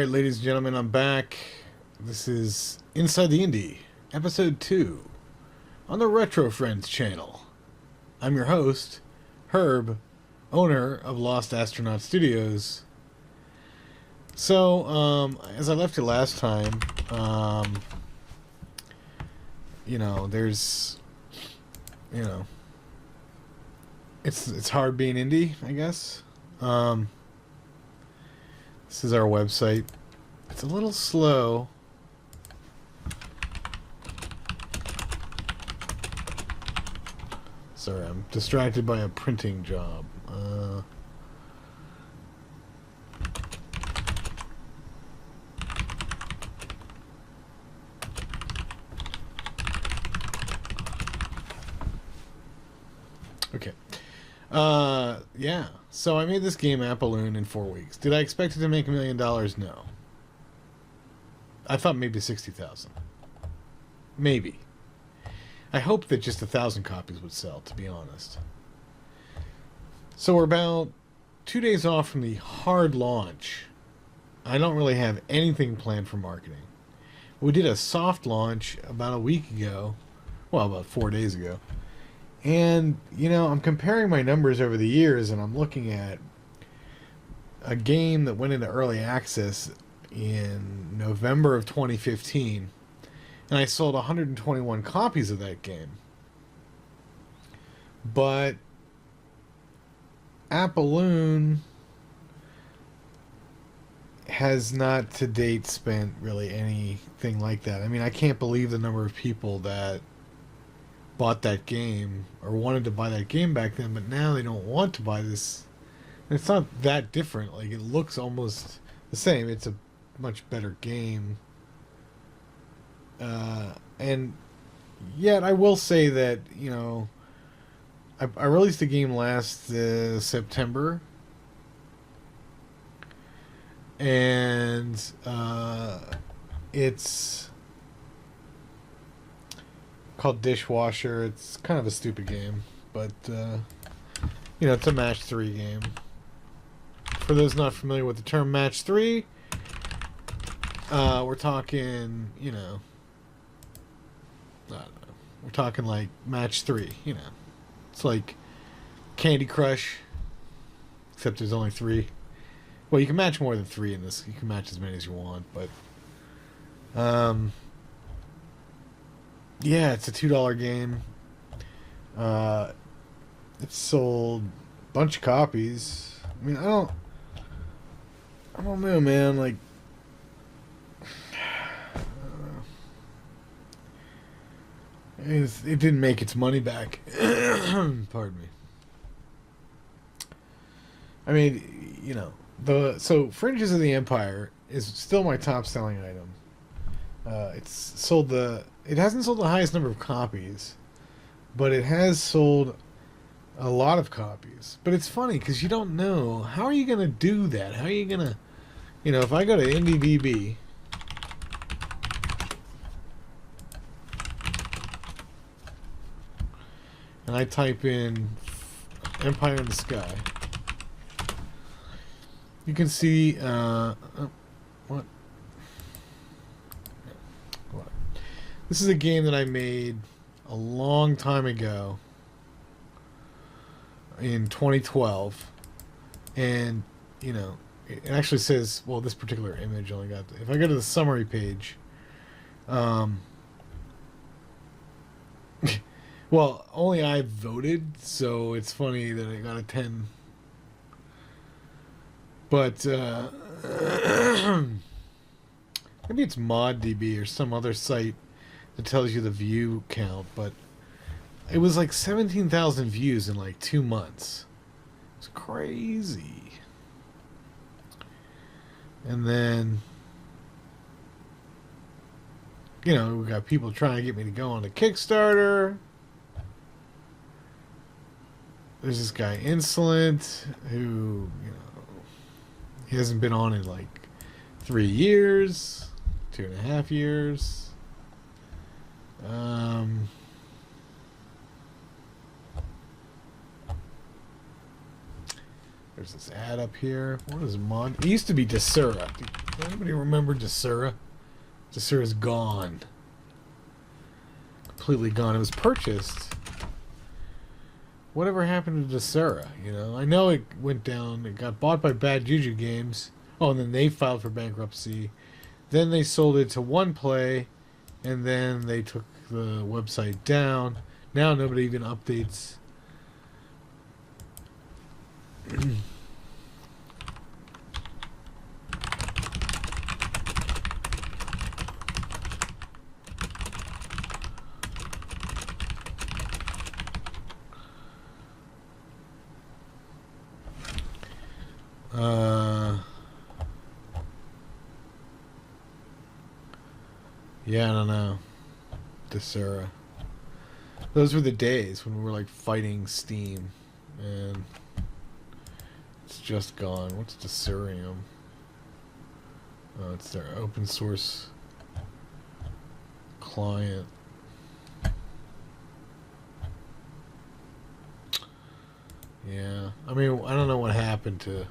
Alright, ladies and gentlemen, I'm back. This is Inside the Indie, Episode 2, on the Retrofriends channel. I'm your host, Herb, owner of Lost Astronaut Studios. So, as I left you last time, there's, it's hard being indie, I guess. This is our website. It's a little slow. Sorry, I'm distracted by a printing job. Okay. Yeah. So I made this game Appaloon in 4 weeks. Did I expect it to make $1 million? No. I thought maybe 60,000. Maybe. I hoped that just 1,000 copies would sell, to be honest. So we're about 2 days off from the hard launch. I don't really have anything planned for marketing. We did a soft launch about a week ago. Well, about 4 days ago. And, I'm comparing my numbers over the years, and I'm looking at a game that went into early access in November of 2015, and I sold 121 copies of that game. But Appaloon has not to date spent really anything like that. I mean, I can't believe the number of people that bought that game or wanted to buy that game back then, but now they don't want to buy this. And it's not that different. Like, it looks almost the same. It's a much better game. And yet I will say that, I released the game last September, and it's called Dishwasher. It's kind of a stupid game, but it's a match 3 game. For those not familiar with the term match 3, we're talking, I don't know, we're talking like match 3. It's like Candy Crush, except there's only 3. Well, you can match more than 3 in this. You can match as many as you want, but yeah, it's a $2 game. It's sold a bunch of copies. I mean, I don't know, man. Like, it didn't make its money back. Pardon me. I mean, so Fringes of the Empire is still my top selling item. It hasn't sold the highest number of copies, but it has sold a lot of copies. But it's funny because you don't know, how are you going to do that? How are you going to, if I go to IndieDB, and I type in Empire in the Sky, you can see, what? This is a game that I made a long time ago in 2012, and it actually says, well, this particular image only got, if I go to the summary page, well, only I voted, so it's funny that I got a 10. But maybe it's ModDB or some other site that tells you the view count, but it was like 17,000 views in like 2 months. It's crazy. And then, we got people trying to get me to go on a Kickstarter. There's this guy Insolent who, he hasn't been on in like 3 years, 2.5 years. There's this ad up here. What is Mod? It used to be Desura. Anybody remember Desura? Desura's gone. Completely gone. It was purchased. Whatever happened to Desura? You know, I know it went down. It got bought by Bad Juju Games. Oh, and then they filed for bankruptcy. Then they sold it to One Play, and then they took the website down. Now nobody even updates. Yeah, I don't know. Desura. Those were the days when we were like fighting Steam, and it's just gone. What's Desurium? Oh, it's their open source client. Yeah, I mean, I don't know what happened to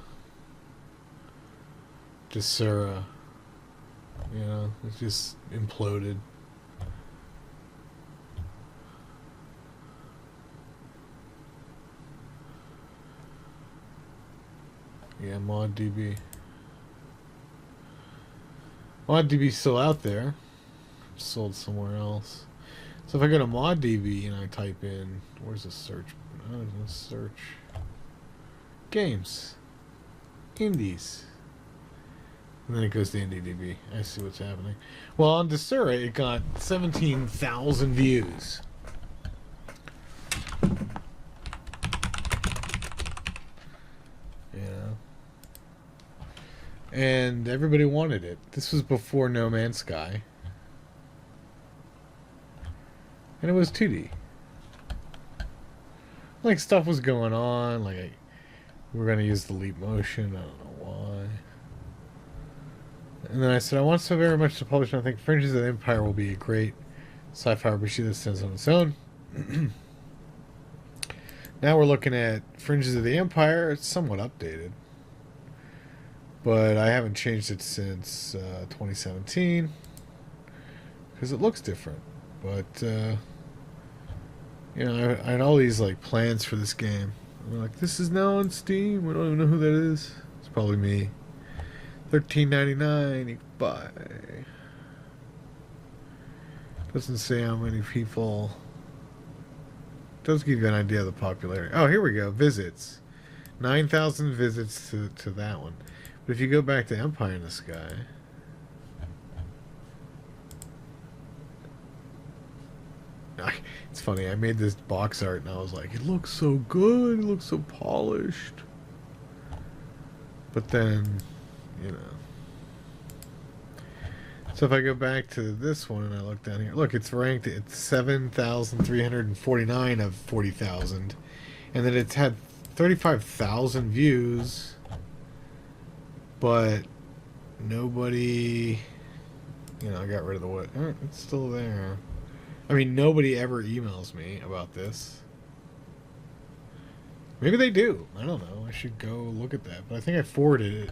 Desura. You know, it just imploded. Yeah, ModDB. ModDB's still out there. Sold somewhere else. So if I go to ModDB and I type in, where's the search? Oh, there's no search. Games. Indies. And then it goes to IndieDB. I see what's happening. Well, on Desura, it got 17,000 views. Yeah. And everybody wanted it. This was before No Man's Sky. And it was 2D. Like, stuff was going on. Like, we were going to use the leap motion. I don't know why. And then I said, I want so very much to publish, and I think Fringes of the Empire will be a great sci-fi RPG that stands on its own. Now we're looking at Fringes of the Empire. It's somewhat updated. But I haven't changed it since 2017. Because it looks different. But, you know, I had all these, like, plans for this game. I'm like, this is now on Steam. We don't even know who that is. It's probably me. $13.99 you buy. Doesn't say how many people. Does give you an idea of the popularity. Oh, here we go. Visits. 9,000 visits to that one. But if you go back to Empire in the Sky. It's funny. I made this box art and I was like, it looks so good. It looks so polished. But then, you know. So if I go back to this one and I look down here, look, it's ranked at 7,349 of 40,000, and then it's had 35,000 views, but nobody, you know, I got rid of the what? It's still there. I mean, nobody ever emails me about this. Maybe they do. I don't know. I should go look at that, but I think I forwarded it.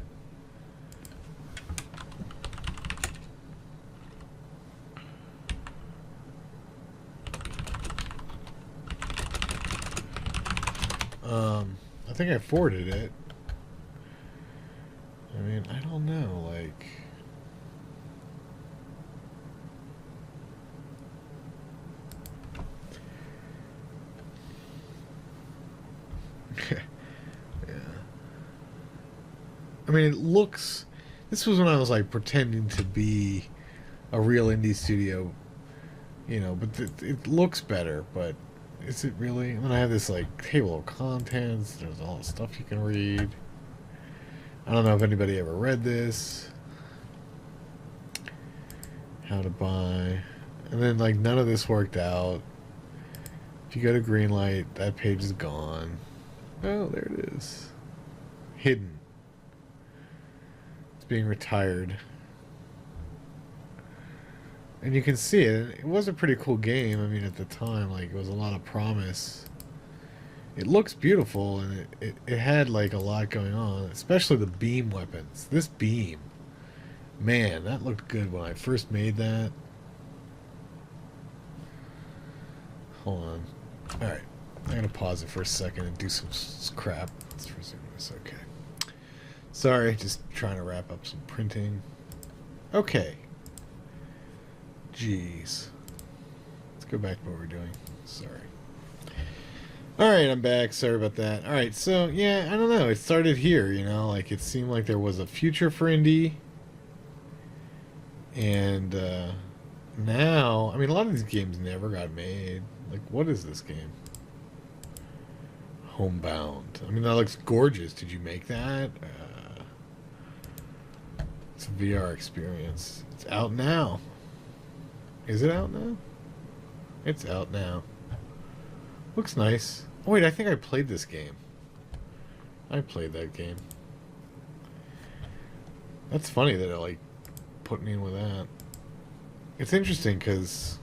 I think I forwarded it. I mean, I don't know, like... Yeah. I mean, it looks... This was when I was, like, pretending to be a real indie studio, you know, but it looks better, but... Is it really? And I have this, like, table of contents. There's all the stuff you can read. I don't know if anybody ever read this. How to buy. And then, like, none of this worked out. If you go to Greenlight, that page is gone. Oh, there it is. Hidden. It's being retired. And you can see it. It was a pretty cool game. I mean, at the time, like, it was a lot of promise. It looks beautiful, and it had, like, a lot going on. Especially the beam weapons. This beam Man, that looked good when I first made that. Hold on. Alright. I'm going to pause it for a second and do some crap. Let's resume this. Okay. Sorry, just trying to wrap up some printing. Okay. Jeez. Let's go back to what we're doing. Sorry. Alright, I'm back. Sorry about that. Alright, so, yeah, I don't know. It started here, you know? Like, it seemed like there was a future for indie. And, now... I mean, a lot of these games never got made. Like, what is this game? Homebound. I mean, that looks gorgeous. Did you make that? It's a VR experience. It's out now. Is it out now? It's out now. Looks nice. Oh, wait, I think I played this game. I played that game. That's funny that it, like, put me in with that. It's interesting, because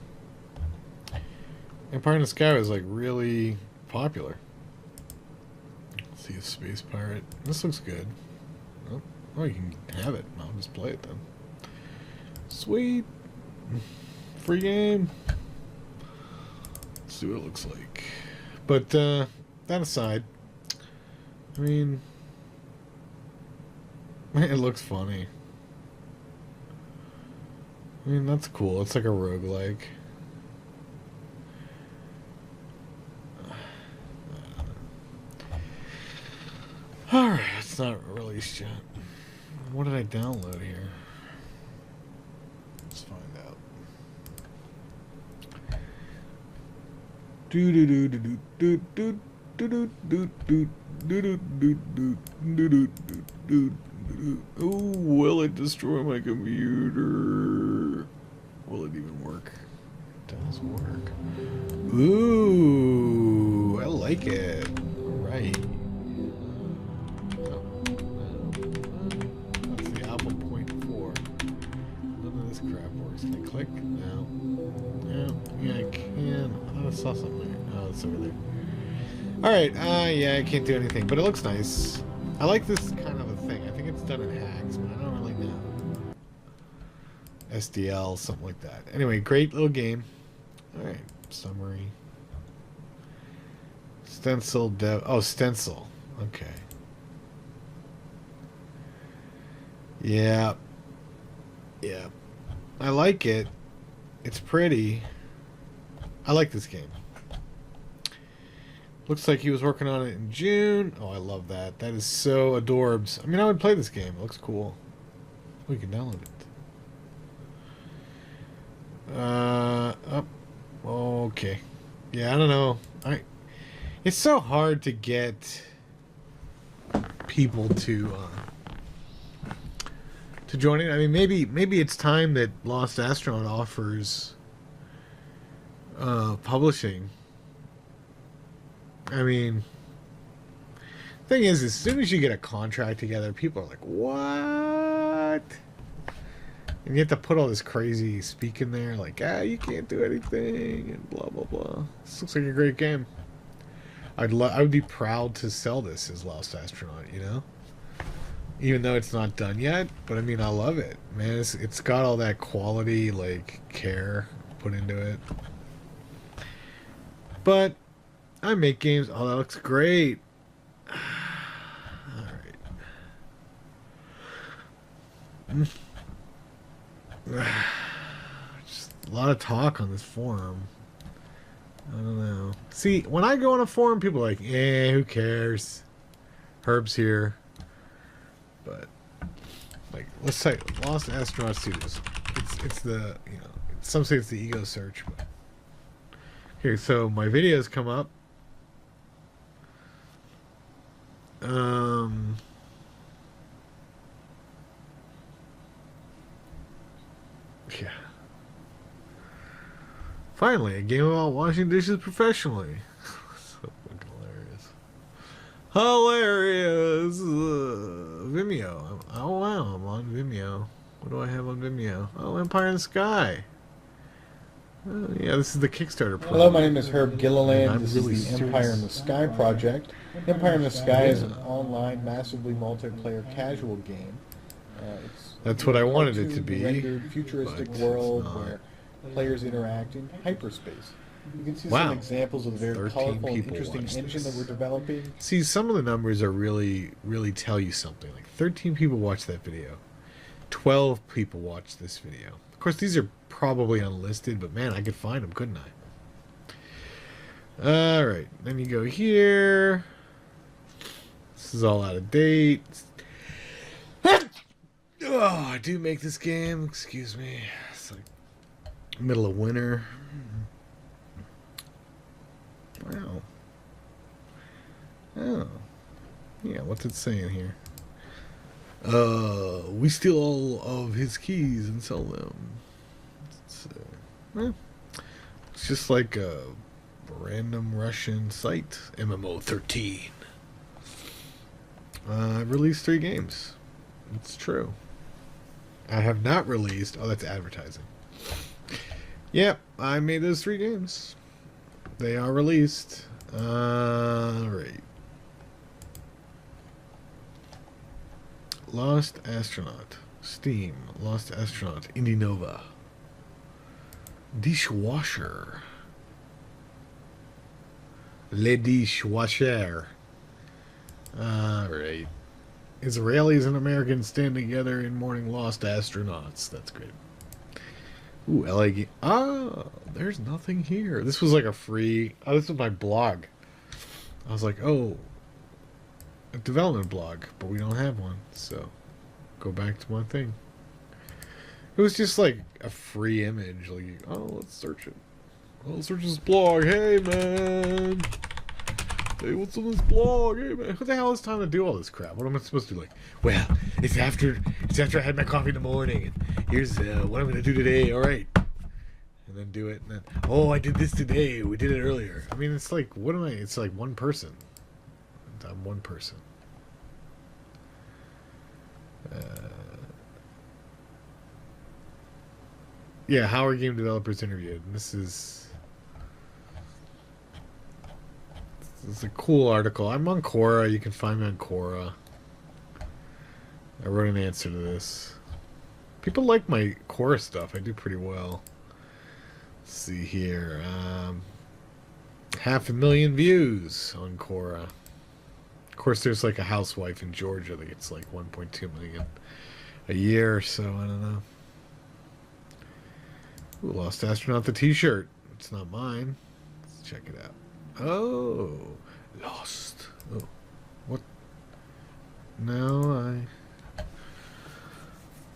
Empire in the Sky was, like, really popular. Let's see a Space Pirate. This looks good. Oh, you can have it. I'll just play it, then. Sweet. Free game. Let's see what it looks like. But, that aside, I mean, it looks funny. I mean, that's cool. It's like a roguelike. Alright, it's not released yet. What did I download here? Let's find out. Do do do do do do do do do do do do do. Oh, will it destroy my computer? Will it even work? It does work. Ooh, I like it. Right. That's the Apple Point 4. None of this crap works. Can I click? No. No. Yeah, I can. I thought I saw something there. Oh, it's over there. Alright, yeah, I can't do anything, but it looks nice. I like this kind of a thing. I think it's done in hacks, but I don't really know. SDL, something like that. Anyway, great little game. Alright, summary. Stencil dev. Oh, stencil. Okay. Yeah. Yeah. I like it. It's pretty. I like this game. Looks like he was working on it in June. Oh, I love that. That is so adorbs. I mean, I would play this game. It looks cool. We can download it. Oh, okay. Yeah, I don't know. It's so hard to get people to join it. I mean, maybe it's time that Lost Astronaut offers publishing. I mean, thing is, as soon as you get a contract together, people are like, what? And you have to put all this crazy speak in there, like, you can't do anything, and blah, blah, blah. This looks like a great game. I would be proud to sell this as Lost Astronaut, you know? Even though it's not done yet, but I mean, I love it. Man, it's got all that quality, like, care put into it. But I make games. Oh, that looks great. Alright. Just a lot of talk on this forum. I don't know. See, when I go on a forum, people are like, who cares? Herb's here. But, like, let's say Lost Astronaut Studios. It's the, you know, some say it's the ego search. But here, so my videos come up. Yeah. Finally, a game about washing dishes professionally. So fucking hilarious. Hilarious. Vimeo. Oh wow, I'm on Vimeo. What do I have on Vimeo? Oh, Empire in the Sky. Yeah, this is the Kickstarter project. Hello, my name is Herb Gilliland. This is the Empire in the Sky project. Empire in the Sky is an online, massively multiplayer casual game That's what I wanted it to be. Rendered futuristic world where players interact in hyperspace. You can see some examples of the very colorful and interesting engine that we're developing. See, some of the numbers are really tell you something. Like 13 people watched that video. 12 people watched this video. Of course, these are probably unlisted, but man, I could find them, couldn't I? Alright, then you go here. This is all out of date. Oh, I do make this game. Excuse me. It's like middle of winter. Wow. Oh. Yeah, what's it saying here? We steal all of his keys and sell them. It's just like a random Russian site. MMO 13. I released 3 games. It's true. I have not released... Oh, that's advertising. Yep, I made those 3 games. They are released. Right. Lost Astronaut. Steam. Lost Astronaut. Indie Nova. Dishwasher. Le Dishwasher. Alright. Israelis and Americans stand together in mourning lost astronauts. That's great. Ooh, LA game. Ah, there's nothing here. This was like a free... Oh, this was my blog. I was like, oh, a development blog, but we don't have one, so go back to my thing. It was just like a free image. Like, oh, let's search it. Oh, let's search this blog. Hey, man. Hey, what's on this blog? Hey, man. What the hell is time to do all this crap? What am I supposed to do? Like, well, it's after I had my coffee in the morning, and here's what I'm going to do today. All right. And then do it, and then, oh, I did this today. We did it earlier. I mean, it's like, what am I? It's like one person. I'm one person. Yeah, how are game developers interviewed? And this is a cool article. I'm on Quora. You can find me on Quora. I wrote an answer to this. People like my Quora stuff. I do pretty well. Let's see here. 500,000 views on Quora. Of course, there's like a housewife in Georgia that gets like 1.2 million a year or so. I don't know. Ooh, Lost Astronaut, the t-shirt. It's not mine. Let's check it out. Oh, Lost. Oh, what? No,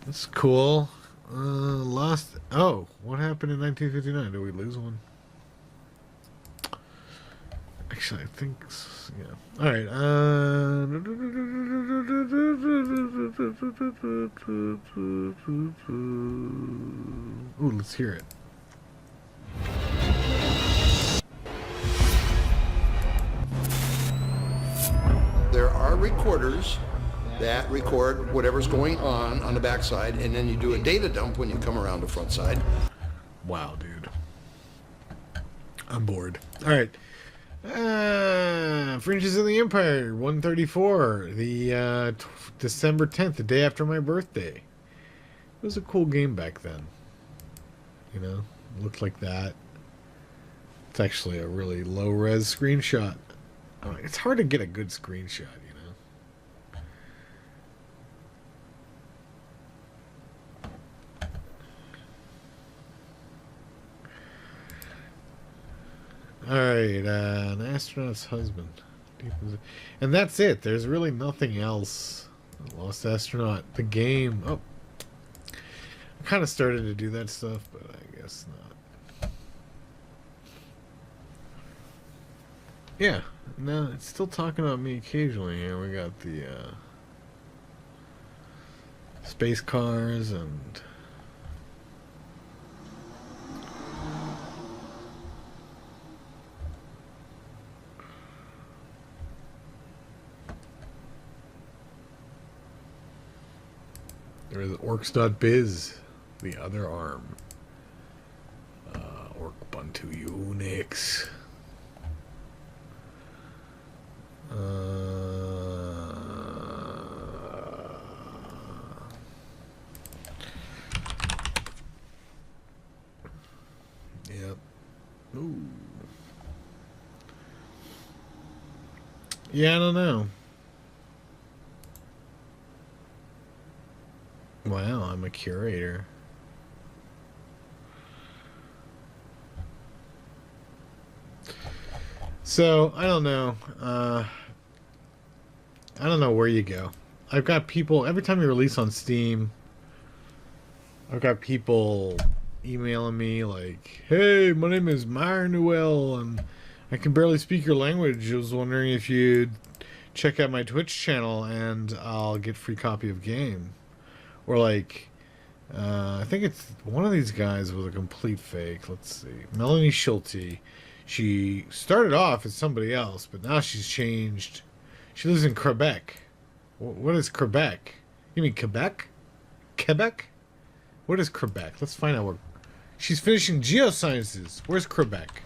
that's cool. Lost. Oh, what happened in 1959? Did we lose one? Actually, I think, yeah. All right. Ooh, let's hear it. There are recorders that record whatever's going on the backside, and then you do a data dump when you come around the front side. Wow, dude. I'm bored. All right. Fringes of the Empire 134, the December 10th, the day after my birthday. It was a cool game back then. You know, it looked like that. It's actually a really low-res screenshot. It's hard to get a good screenshot, you know. Alright, an astronaut's husband. And that's it. There's really nothing else. Lost Astronaut, the game. Oh. I kind of started to do that stuff, but I guess not. Yeah. No, it's still talking about me occasionally here. We got the space cars and there is orcs.biz, the other arm. Orc-Buntu Unix. Ooh. Yeah, I don't know. Wow, I'm a curator. So, I don't know. I don't know where you go. I've got people, every time you release on Steam, I've got people emailing me like, hey, my name is Meyer Newell, and I can barely speak your language. I was wondering if you'd check out my Twitch channel, and I'll get a free copy of game. Or like, I think it's one of these guys was a complete fake. Let's see. Melanie Schulte. She started off as somebody else, but now she's changed. She lives in Quebec. What is Quebec? You mean Quebec? Quebec? What is Quebec? Let's find out where. She's finishing geosciences. Where's Quebec?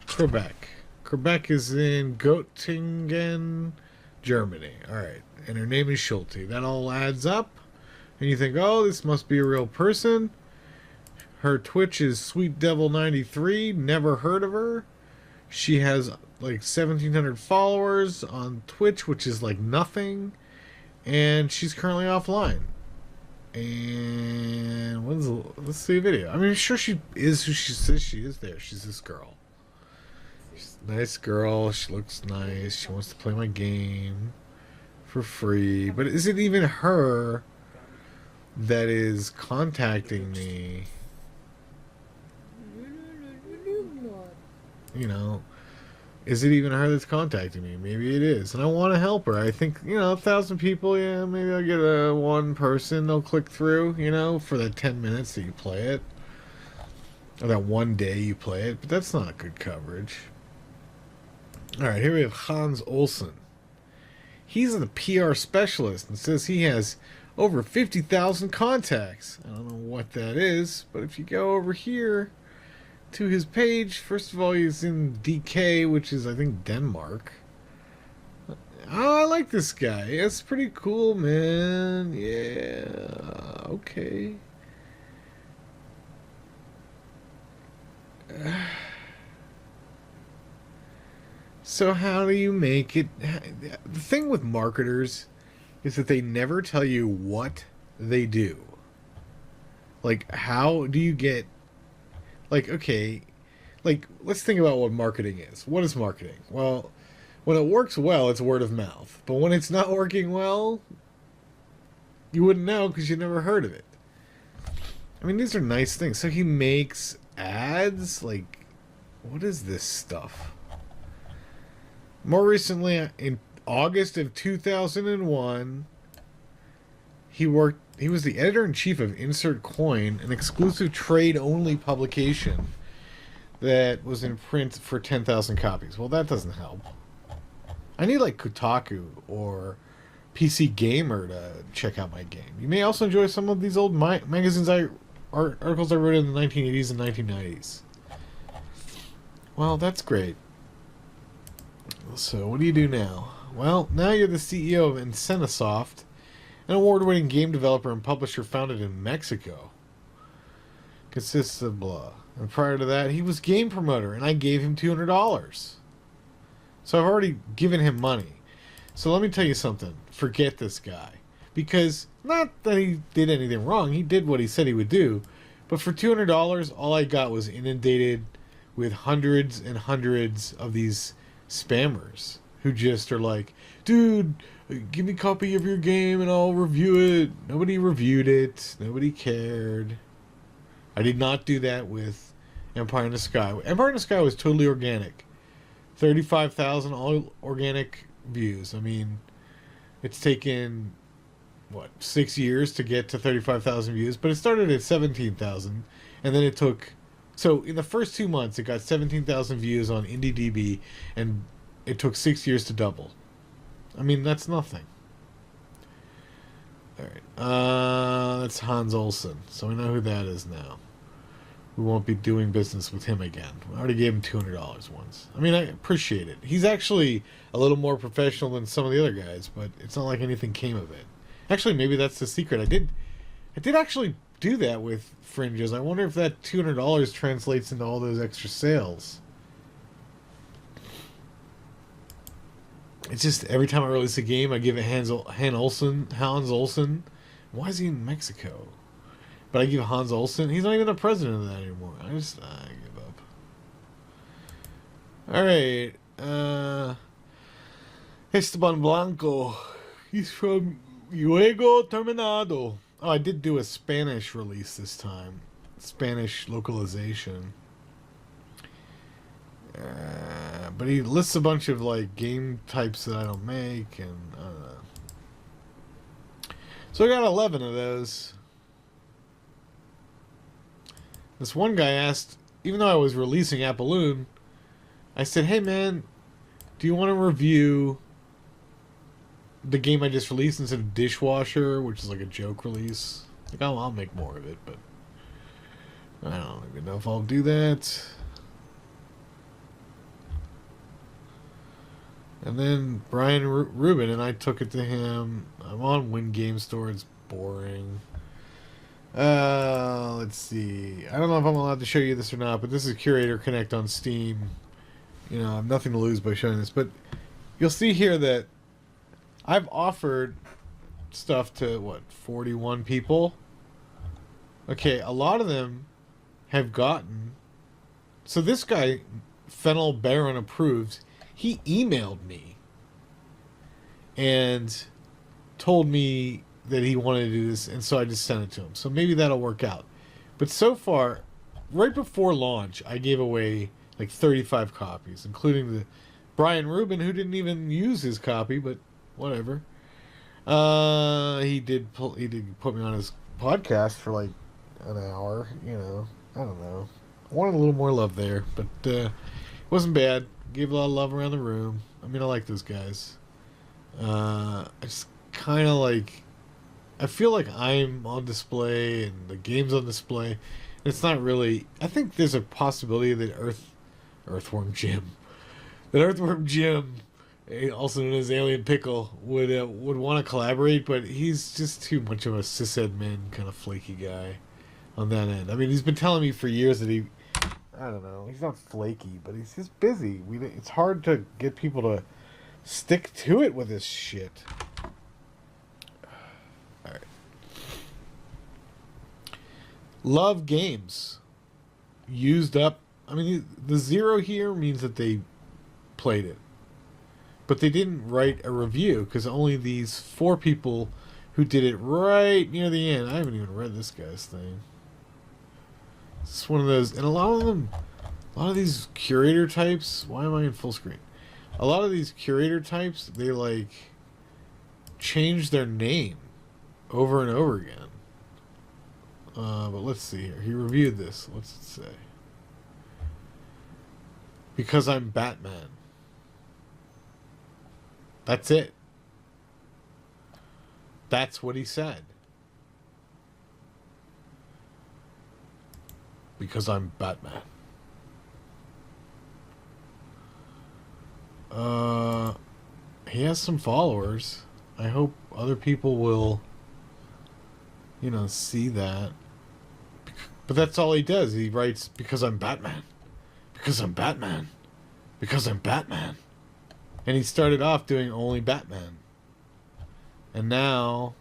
Quebec. Quebec is in Göttingen, Germany. Alright. And her name is Schulte. That all adds up. And you think, oh, this must be a real person. Her Twitch is Sweet Devil 93. Never heard of her. She has like 1,700 followers on Twitch, which is like nothing. And she's currently offline. And let's see a video. I mean, sure she is who she says she is there. She's this girl. She's a nice girl. She looks nice. She wants to play my game for free. But is it even her that is contacting me? You know, is it even her that's contacting me? Maybe it is, and I want to help her. I think, 1,000 people, yeah, maybe I'll get one person they'll click through, for that 10 minutes that you play it, or that one day you play it. But that's not good coverage. All right, here we have Hans Olsen. He's a PR specialist and says he has over 50,000 contacts. I don't know what that is, but if you go over here to his page, first of all, he's in DK, which is, I think, Denmark. Oh, I like this guy. It's pretty cool, man. Yeah, okay. So how do you make it? The thing with marketers is that they never tell you what they do. Like, how do you get... Like, okay, like, let's think about what marketing is. What is marketing? Well, when it works well, it's word of mouth. But when it's not working well, you wouldn't know because you never heard of it. I mean, these are nice things. So he makes ads? Like, what is this stuff? More recently, in August of 2001, he was the editor-in-chief of Insert Coin, an exclusive trade-only publication that was in print for 10,000 copies. Well, that doesn't help. I need, like, Kotaku or PC Gamer to check out my game. You may also enjoy some of these old magazines articles I wrote in the 1980s and 1990s. Well, that's great. So, what do you do now? Well, now you're the CEO of Incenisoft, an award-winning game developer and publisher founded in Mexico. Consists of blah. And prior to that, he was game promoter, and I gave him $200. So I've already given him money. So let me tell you something. Forget this guy. Because, not that he did anything wrong. He did what he said he would do. But for $200, all I got was inundated with hundreds and hundreds of these spammers who just are like, dude, give me a copy of your game and I'll review it. Nobody reviewed it. Nobody cared. I did not do that with Empire in the Sky. Empire in the Sky was totally organic. 35,000 all organic views. I mean, it's taken, 6 years to get to 35,000 views, but it started at 17,000, and then it took... So, in the first 2 months, it got 17,000 views on IndieDB, and it took 6 years to double. I mean, that's nothing. Alright, that's Hans Olsen, so we know who that is now. We won't be doing business with him again. I already gave him $200 once. I mean, I appreciate it. He's actually a little more professional than some of the other guys, but it's not like anything came of it. Actually, maybe that's the secret. I did actually do that with fringes. I wonder if that $200 translates into all those extra sales. It's just every time I release a game, I give it Hans Olsen. Why is he in Mexico? But I give Hans Olsen. He's not even the president of that anymore. I give up. All right. Esteban Blanco. He's from Luego Terminado. Oh, I did do a Spanish release this time. Spanish localization. But he lists a bunch of like game types that I don't make, and I don't know. So I got 11 of those. This one guy asked, even though I was releasing Appaloon, I said, "Hey man, do you want to review the game I just released instead of Dishwasher, which is like a joke release?" Like, I'll make more of it, but I don't even know if I'll do that. And then Brian Rubin, and I took it to him. I'm on Win Game Store. It's boring. Let's see. I don't know if I'm allowed to show you this or not, but this is Curator Connect on Steam. You know, I have nothing to lose by showing this. But you'll see here that I've offered stuff to, 41 people? Okay, a lot of them have gotten... So this guy, Fennel Baron Approved, he emailed me and told me that he wanted to do this, and so I just sent it to him. So maybe that'll work out. But so far, right before launch, I gave away like 35 copies, including the Brian Rubin, who didn't even use his copy, but whatever. He did put me on his podcast for like an hour. You know, I don't know. I wanted a little more love there, but it wasn't bad. Gave a lot of love around the room. I mean, I like those guys. I just kind of like... I feel like I'm on display and the game's on display. It's not really... I think there's a possibility that Earthworm Jim, also known as Alien Pickle, would want to collaborate, but he's just too much of a cis-ed-man kind of flaky guy on that end. I mean, he's been telling me for years that he... I don't know. He's not flaky, but he's just busy. It's hard to get people to stick to it with this shit. All right. Love games. Used up. I mean, the 0 here means that they played it. But they didn't write a review, because only these 4 people who did it right near the end. I haven't even read this guy's thing. It's one of those, and a lot of these curator types, why am I in full screen? A lot of these curator types, they like change their name over and over again. But let's see here. He reviewed this. What's it say? Because I'm Batman. That's it. That's what he said. Because I'm Batman. He has some followers. I hope other people will, see that. But that's all he does. He writes, because I'm Batman. Because I'm Batman. Because I'm Batman. And he started off doing only Batman. And now...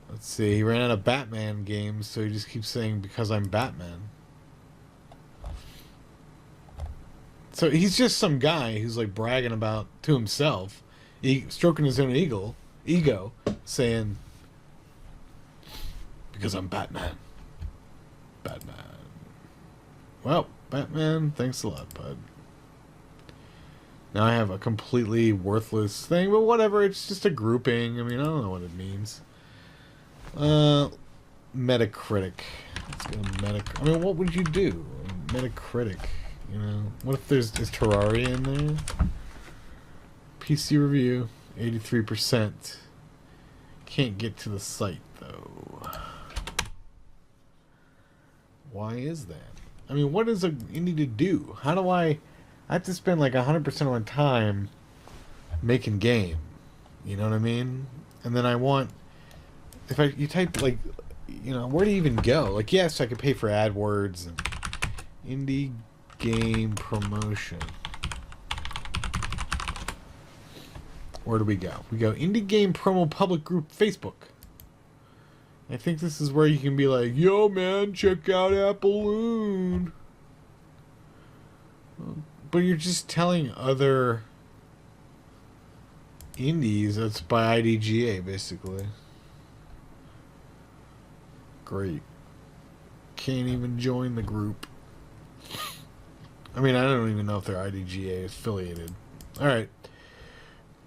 Let's see, he ran out of Batman games, so he just keeps saying, because I'm Batman. So he's just some guy who's like bragging about to himself, stroking his own ego, saying, because I'm Batman. Batman. Well, Batman, thanks a lot, bud. Now I have a completely worthless thing, but whatever, it's just a grouping. I mean, I don't know what it means. Metacritic. Let's go Metacritic. I mean, what would you do? Metacritic. What if is Terraria in there? PC review, 83%. Can't get to the site though. Why is that? I mean, what is a indie to do? How do I have to spend like 100% of my time making game? You know what I mean? And then I want... you type like where do you even go? Like, yes, I could pay for AdWords and indie game promotion. Where do we go? We go indie game promo public group Facebook. I think this is where you can be like, yo, man, check out Appaloon. But you're just telling other indies that's by IDGA, basically. Great. Can't even join the group. I mean, I don't even know if they're IDGA affiliated. Alright.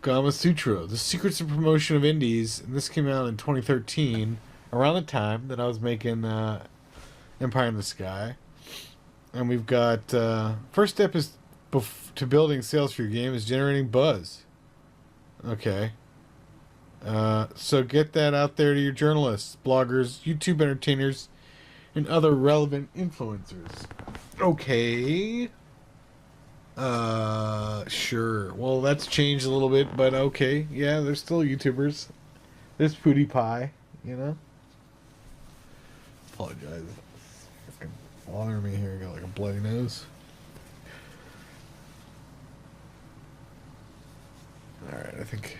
Gama Sutra, The Secrets of Promotion of Indies. And this came out in 2013, around the time that I was making Empire in the Sky. And we've got... first step is to building sales for your game is generating buzz. Okay. So get that out there to your journalists, bloggers, YouTube entertainers, and other relevant influencers. Okay. Sure. Well, that's changed a little bit, but okay. Yeah, there's still YouTubers. There's PewDiePie, Apologize. It's fucking bothering me here. I got like a bloody nose. Alright, I think...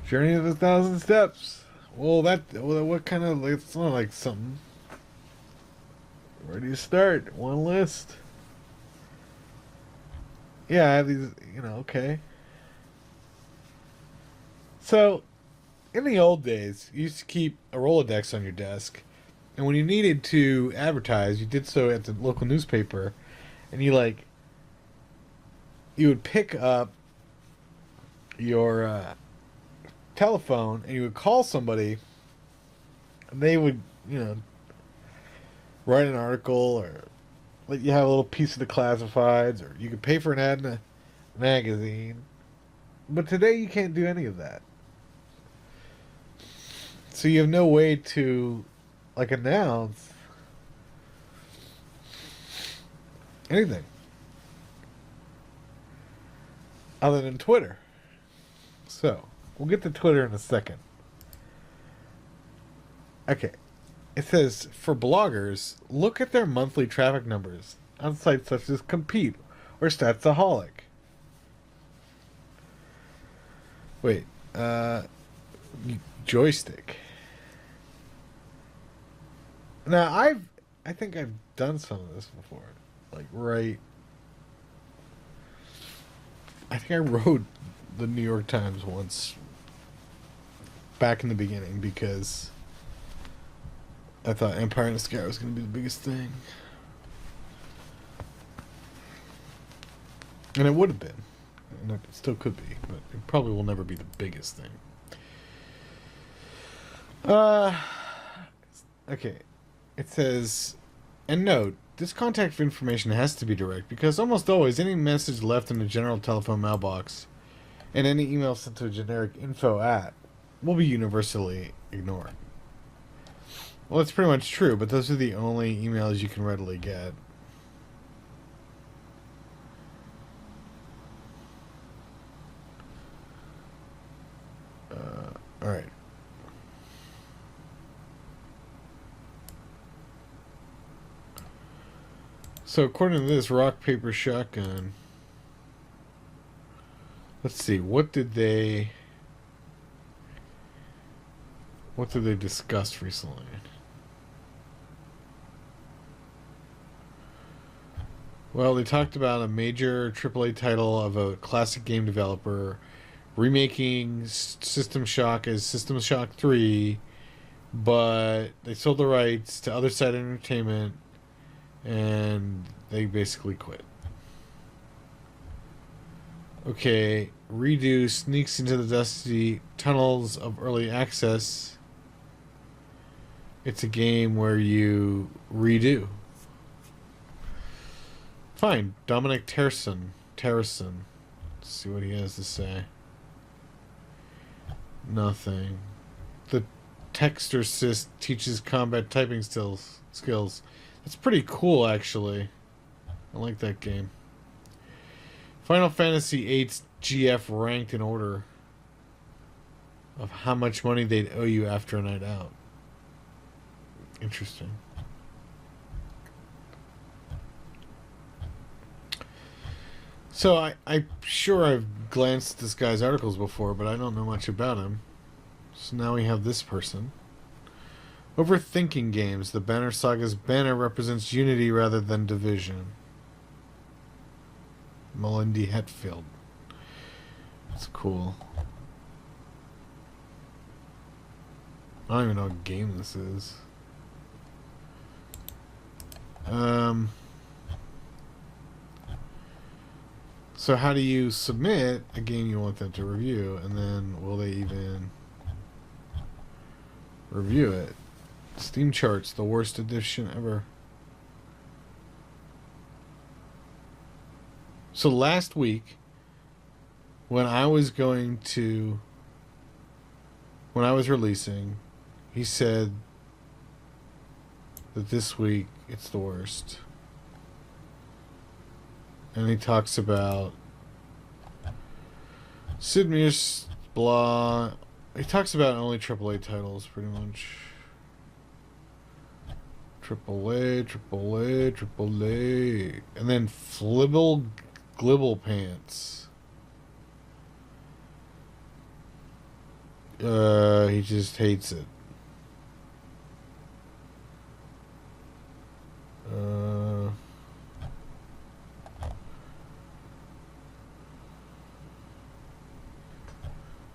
Journey of 1,000 Steps. Well, what kind of... It's not like something... Where do you start? One list. Yeah, I have these, okay. So, in the old days, you used to keep a Rolodex on your desk, and when you needed to advertise, you did so at the local newspaper, and you would pick up your telephone, and you would call somebody, and they would, write an article or let you have a little piece of the classifieds, or you could pay for an ad in a magazine. But today you can't do any of that. So you have no way to announce anything other than Twitter. So we'll get to Twitter in a second. Okay. It says, for bloggers, look at their monthly traffic numbers on sites such as Compete or Statsaholic. Wait, Joystick. Now, I think I've done some of this before. I think I wrote the New York Times once back in the beginning because I thought Empire in the Sky was going to be the biggest thing. And it would have been. And it still could be. But it probably will never be the biggest thing. Okay. It says, and note, this contact information has to be direct because almost always any message left in a general telephone mailbox and any email sent to a generic info at will be universally ignored. Well, that's pretty much true, but those are the only emails you can readily get. Alright. So, according to this, rock, paper, shotgun. Let's see, what did they discuss recently? Well, they talked about a major AAA title of a classic game developer remaking System Shock as System Shock 3, but they sold the rights to Other Side Entertainment, and they basically quit. Okay, Redo sneaks into the dusty tunnels of early access. It's a game where you redo. Fine, Dominic Terrason. Let's see what he has to say. Nothing. The Texter Sys teaches combat typing skills. That's pretty cool, actually. I like that game. Final Fantasy VIII's GF ranked in order. of how much money they'd owe you after a night out. Interesting. So I'm sure I've glanced at this guy's articles before, but I don't know much about him. So now we have this person. Overthinking games. The Banner Saga's banner represents unity rather than division. Melindy Hetfield. That's cool. I don't even know what game this is. So how do you submit a game you want them to review, and then will they even review it? Steam charts, the worst edition ever. So last week, when I was releasing, he said that this week it's the worst. And he talks about Sid Meier's blah. He talks about only AAA titles, pretty much. AAA. And then Flibble Glibble Pants. He just hates it.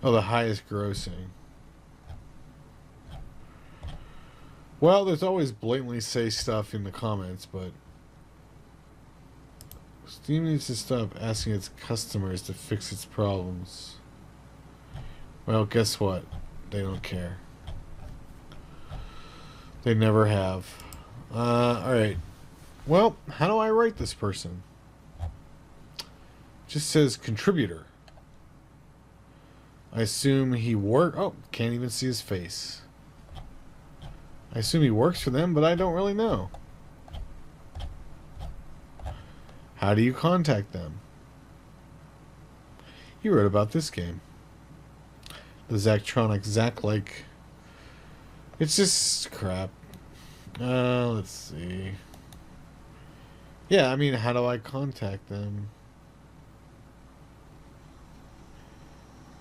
Oh, the highest grossing. Well, there's always blatantly say stuff in the comments, but Steam needs to stop asking its customers to fix its problems. Well, guess what? They don't care. They never have. Alright. Well, how do I write this person? Just says contributor. I assume he oh, can't even see his face. I assume he works for them, but I don't really know. How do you contact them? He wrote about this game. The Zachtronic Zack-like. It's just crap. Let's see. Yeah, I mean, how do I contact them?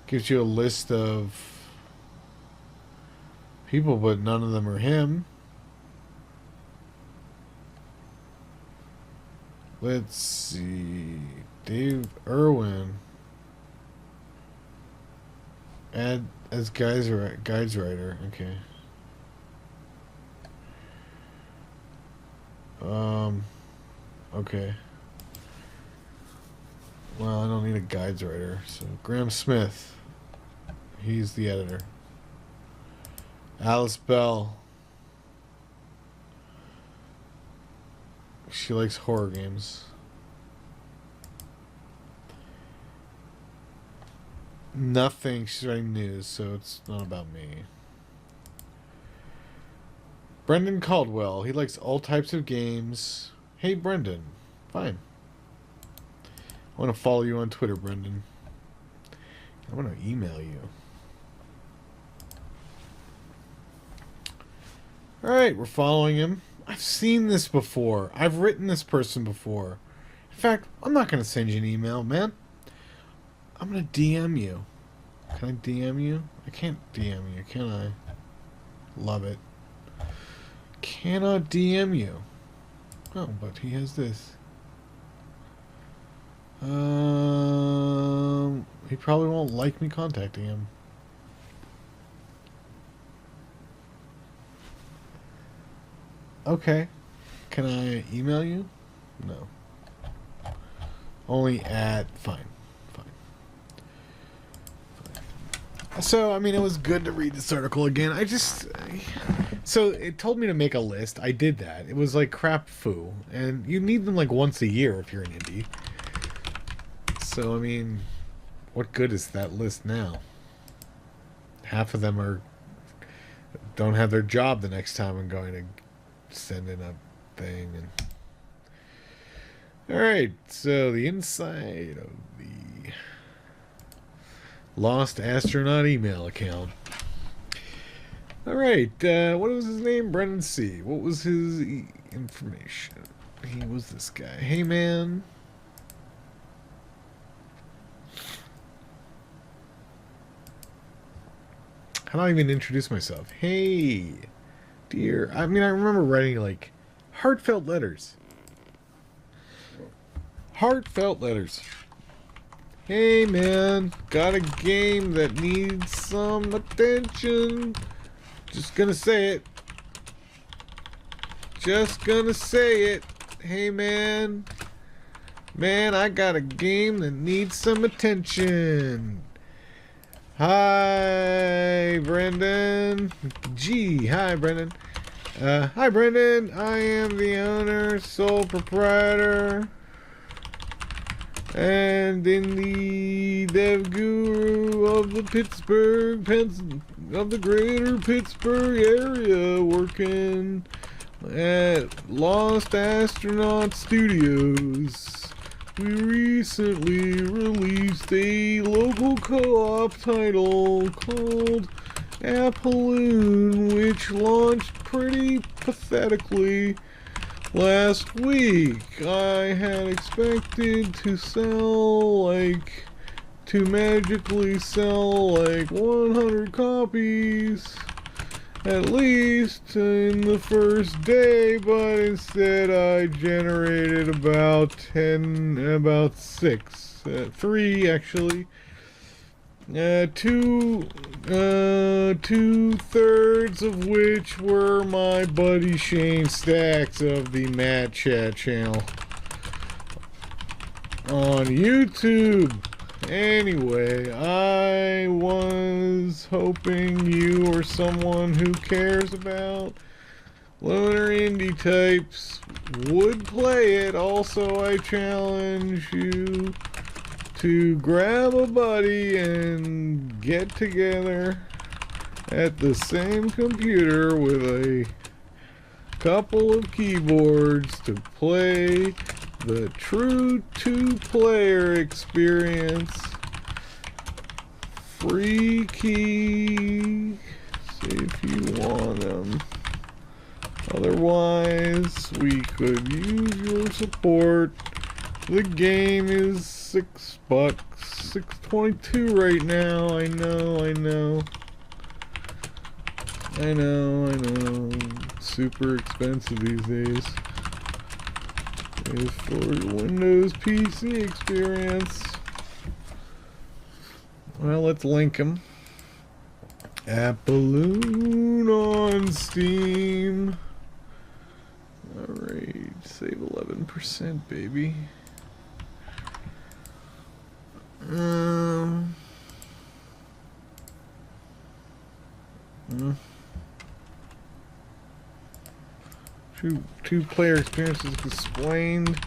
Gives you a list of people, but none of them are him. Let's see. Dave Irwin. Add as guides writer. Okay. Okay. Well, I don't need a guides writer. So Graham Smith. He's the editor. Alice Bell. She likes horror games. Nothing. She's writing news, so it's not about me. Brendan Caldwell. He likes all types of games. Hey, Brendan. Fine. I want to follow you on Twitter, Brendan. I want to email you. Alright, we're following him. I've seen this before. I've written this person before. In fact, I'm not going to send you an email, man. I'm going to DM you. Can I DM you? I can't DM you, can I? Love it. Cannot DM you. Oh, but he has this. He probably won't like me contacting him. Okay. Can I email you? No. Only at... Fine. So, I mean, it was good to read this article again. So, it told me to make a list. I did that. It was like crap foo. And you need them like once a year if you're an indie. So, I mean, what good is that list now? Half of them don't have their job the next time I'm going to send in a thing. Alright, so the inside of Lost astronaut email account. All right, what was his name? Brendan C. What was his information? He was this guy. Hey, man. How do I even introduce myself? Hey, dear. I mean, I remember writing, like, heartfelt letters. Heartfelt letters. Hey, man. Got a game that needs some attention. Just gonna say it. Just gonna say it. Hey, man. Man, I got a game that needs some attention. Hi, Brendan. Gee, hi, Brendan. Hi, Brendan. I am the owner, sole proprietor, and in the dev guru of the of the greater Pittsburgh area, working at Lost Astronaut Studios. We recently released a local co-op title called Appaloon, which launched pretty pathetically last week. I had expected to magically sell like 100 copies at least in the first day, but instead I generated about 3 actually. Two-thirds of which were my buddy Shane Stacks of the Matt Chat channel on YouTube. Anyway, I was hoping you or someone who cares about loner indie types would play it. Also, I challenge you to grab a buddy and get together at the same computer with a couple of keyboards to play the true two-player experience. Free keys if you want them. Otherwise, we could use your support. The game is $6, $6.22 right now. I know. Super expensive these days. Is for Windows PC experience. Well, let's link them. Appaloon on Steam. Alright, save 11%, baby. Two-player experience is explained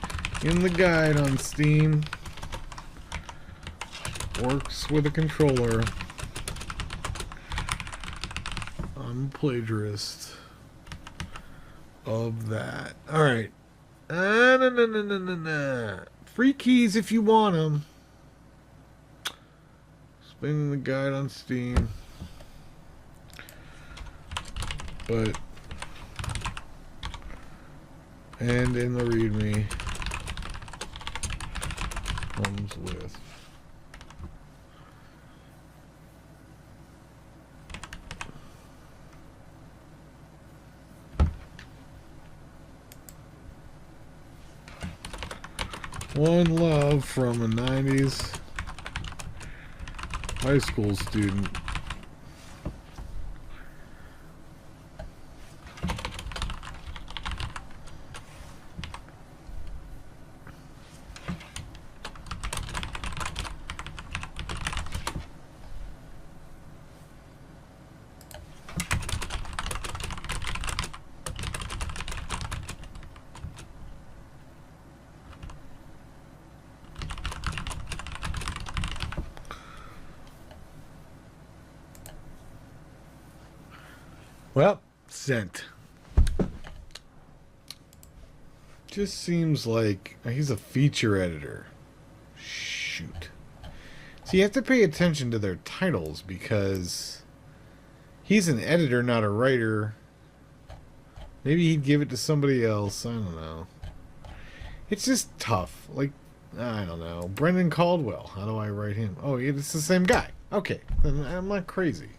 in the guide on Steam. Works with a controller. I'm a plagiarist of that. Alright. Free keys if you want them. Explaining the guide on Steam. But and in the README comes with One Love from a 90s high school student. Well, sent. Just seems like he's a feature editor. Shoot. So you have to pay attention to their titles because he's an editor, not a writer. Maybe he'd give it to somebody else. I don't know. It's just tough. Like, I don't know. Brendan Caldwell. How do I write him? Oh, it's the same guy. Okay. Then I'm not crazy.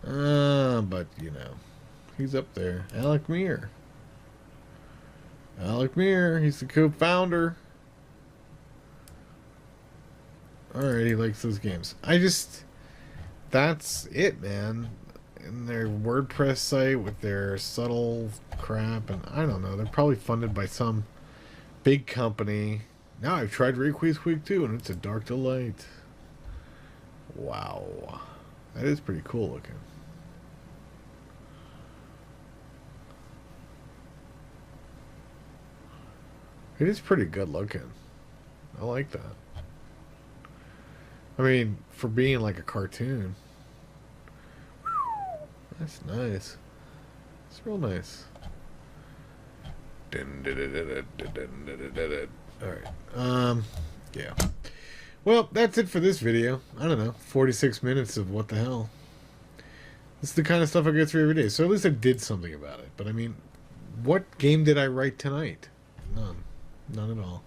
But, you know. He's up there. Alec Meir. Alec Meir. He's the co-founder. Alright, he likes those games. That's it, man. In their WordPress site with their subtle crap, and I don't know, they're probably funded by some big company. Now I've tried Request 2, and it's a dark delight. Wow. That is pretty cool looking. It is pretty good looking. I like that. I mean, for being like a cartoon. That's nice. It's real nice. Alright. Yeah. Well, that's it for this video. I don't know. 46 minutes of what the hell. This is the kind of stuff I go through every day. So at least I did something about it. But I mean, what game did I write tonight? None. None at all.